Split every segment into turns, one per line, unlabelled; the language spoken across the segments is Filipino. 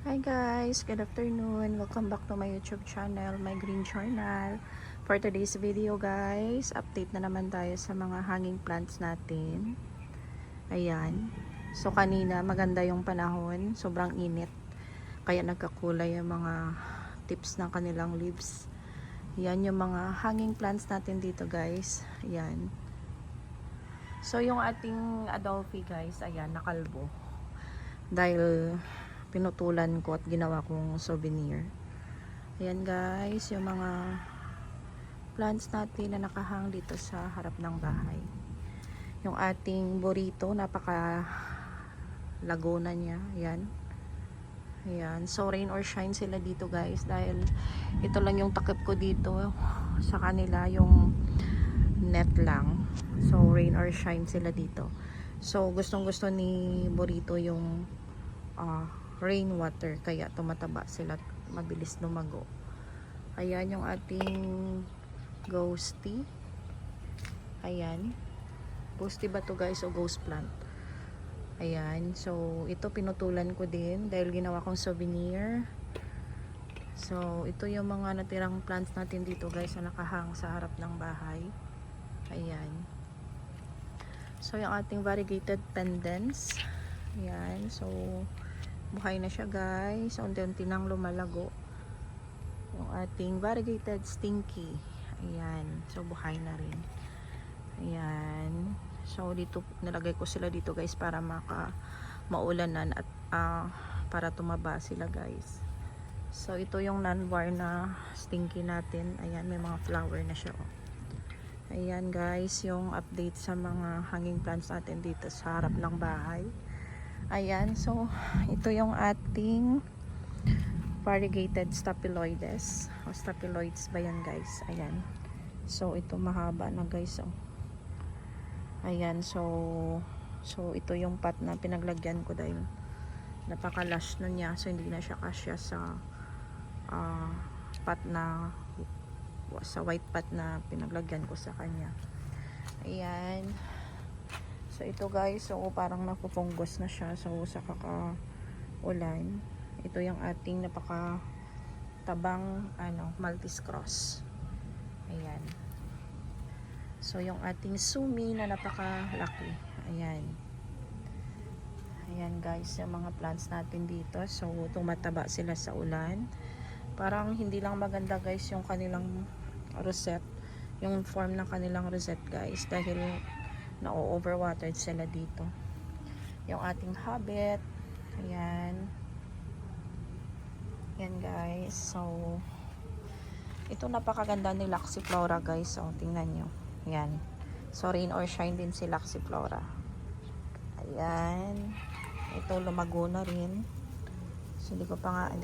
Hi guys, good afternoon. Welcome back to my YouTube channel, my Green Journal. For today's video guys, update na naman tayo sa mga hanging plants natin. Ayan. So kanina maganda yung panahon, sobrang init. Kaya nagkakulay yung mga tips ng kanilang leaves. Yan yung mga hanging plants natin dito guys. Ayan. So yung ating Adelphi guys, ayan, nakalbo. Dahil pinutulan ko at ginawa kong souvenir. Ayan guys, yung mga plants natin na nakahang dito sa harap ng bahay. Yung ating burrito, napaka laguna niya. Ayan. Ayan. So rain or shine sila dito guys, dahil ito lang yung takip ko dito sa kanila, yung net lang. So rain or shine sila dito. So gustong gusto ni burrito yung rainwater, kaya tumataba sila, mabilis lumago. Ayan yung ating ghosty. Ayan, ghosty ba to guys o ghost plant? Ayan, so ito pinutulan ko din dahil ginawa kong souvenir. So ito yung mga natirang plants natin dito guys na nakahang sa harap ng bahay. Ayan, so yung ating variegated pendants. Ayan, so buhay na siya guys, unti-unti nang lumalago yung ating variegated stinky. Ayan, so buhay na rin. Ayan, so dito nilagay ko sila dito guys para maulanan at para tumaba sila guys. So ito yung non-war na stinky natin. Ayan, may mga flower na siya oh. Ayan guys, yung update sa mga hanging plants natin dito sa harap ng bahay. Ayan, so ito yung ating variegated staphyloides o staphyloids ba yan guys. Ayan, so ito mahaba na guys oh. Ayan, so ito yung pot na pinaglagyan ko dahil napaka-lush na niya, so hindi na siya kasya sa pot na, sa white pot na pinaglagyan ko sa kanya. Ayan. So ito guys, so parang napupunggos na siya, so sa kakaulan. Ito yung ating napaka tabang Maltese cross. Ayan. So yung ating sumi na napakalaki. Ayan. Ayan guys, yung mga plants natin dito. So tumataba sila sa ulan. Parang hindi lang maganda guys yung kanilang rosette, yung form ng kanilang rosette guys, dahil na-overwatered sila dito. Yung ating habit, ayan. Yan guys, so ito napakaganda ni Laxiflora guys, so tingnan nyo. Ayan, so rain or shine din si Laxiflora. Ayan, ito lumago na rin. So hindi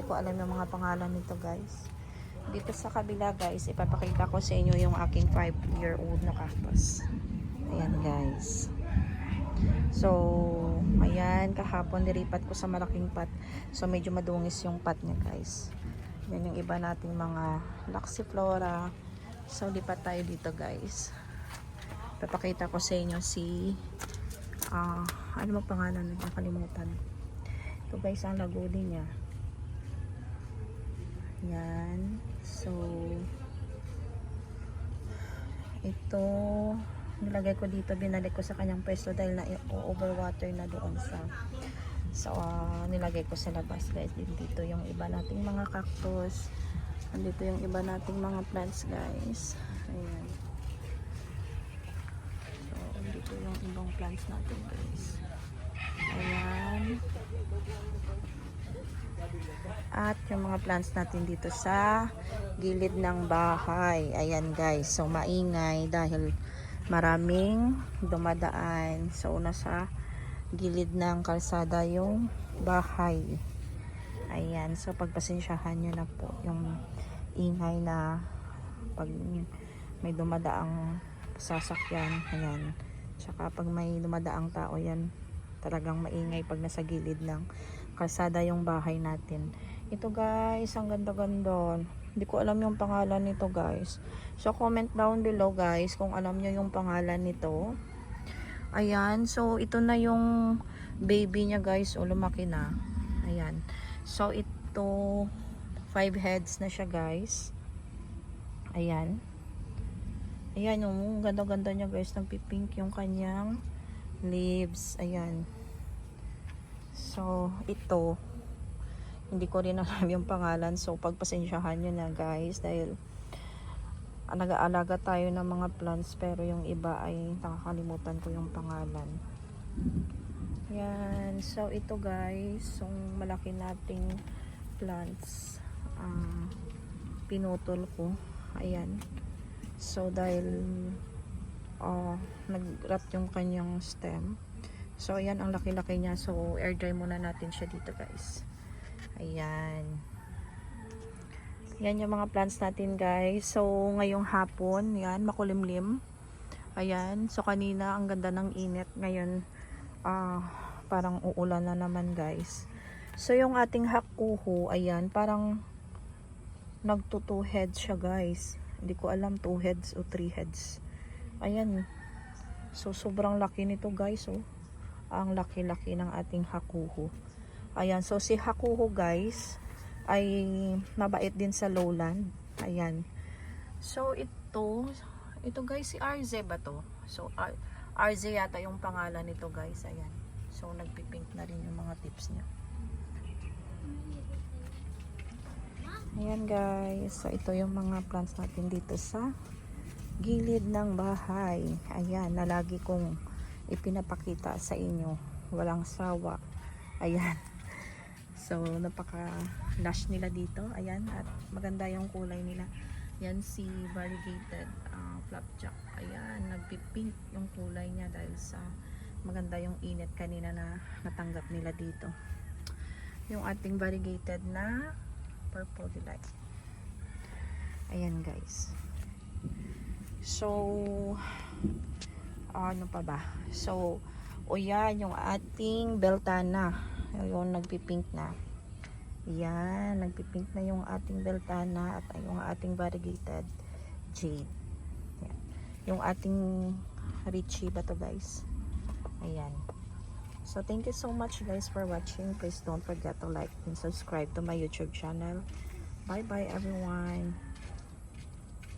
ko alam yung mga pangalan nito guys. Dito sa kabila guys, ipapakita ko sa inyo yung aking 5-year-old na cactus. Ayan guys, so ayan, kahapon niripat ko sa malaking pot, so medyo madungis yung pot niya guys. Yan yung iba nating mga Laxiflora. So lipat tayo dito guys, papakita ko sa inyo si ano mo pangalan, nakalimutan. Ito guys ang lagodi niya. Yan, so ito nilagay ko dito, binalik ko sa kanyang pwesto dahil na overwater na doon sa nilagay ko sa labas guys. Dito yung iba nating mga cactus, andito yung iba nating mga plants guys. Ayan, so dito yung ibang plants natin guys. Ayan, at yung mga plants natin dito sa gilid ng bahay. Ayan guys, so maingay dahil maraming dumadaan. So nasa gilid ng kalsada yung bahay. Ayan, so pagpasensyahan nyo na po yung ingay na pag may dumadaang sasakyan. Ayan, tsaka pag may dumadaang tao, yan talagang maingay pag nasa gilid ng kalsada yung bahay natin. Ito guys, ang ganda-ganda. Hindi ko alam yung pangalan nito guys. So comment down below guys kung alam nyo yung pangalan nito. Ayan, so ito na yung baby niya guys, o lumaki na. Ayan. So, ito 5 heads na siya, guys. Ayan. Ayan, yung ganda-ganda niya, guys. Nagpipink yung kanyang leaves. Ayan. So, ito. Hindi ko rin alam yung pangalan. So, pagpasensyahan nyo na, guys. Dahil nag-aalaga tayo ng mga plants. Pero yung iba ay nakakalimutan ko yung pangalan. Ayan. So, ito, guys. Yung malaki nating plants. Pinutol ko. Ayan. So, dahil nag-rot yung kanyang stem. So, ayan ang laki-laki niya. So, air dry muna natin siya dito, guys. Ayan. Ayan yung mga plants natin, guys. So, ngayong hapon, yan, makulimlim. Ayan. So, kanina, ang ganda ng init. Ngayon, parang uulan na naman, guys. So, yung ating hakuho, ayan, parang nagto 2 heads siya, guys. Hindi ko alam 2 heads o 3 heads. Ayan. So, sobrang laki nito, guys. Oh. Ang laki-laki ng ating hakuho. Ayan. So, si hakuho, guys, ay mabait din sa lowland. Ayan. So, ito guys, si RZ ba to? So, RZ yata yung pangalan nito, guys. Ayan. So, nagpipink na rin yung mga tips niya. Ayan, guys. So, ito yung mga plants natin dito sa gilid ng bahay. Ayan, na lagi kong ipinapakita sa inyo. Walang sawa. Ayan. So, napaka-lush nila dito. Ayan, at maganda yung kulay nila. Yan si variegated flapjack. Ayan, nagpipink yung kulay niya dahil sa maganda yung init kanina na natanggap nila dito. Yung ating variegated na purple delight. Ayan, guys. So, ano pa ba? So, yan yung ating beltana. Yung nagpipink na. Yan, nagpipink na yung ating beltana at yung ating variegated jade. Yan. Yung ating Richie ba to, guys? Ayan. So, thank you so much, guys, for watching. Please don't forget to like and subscribe to my YouTube channel. Bye-bye, everyone.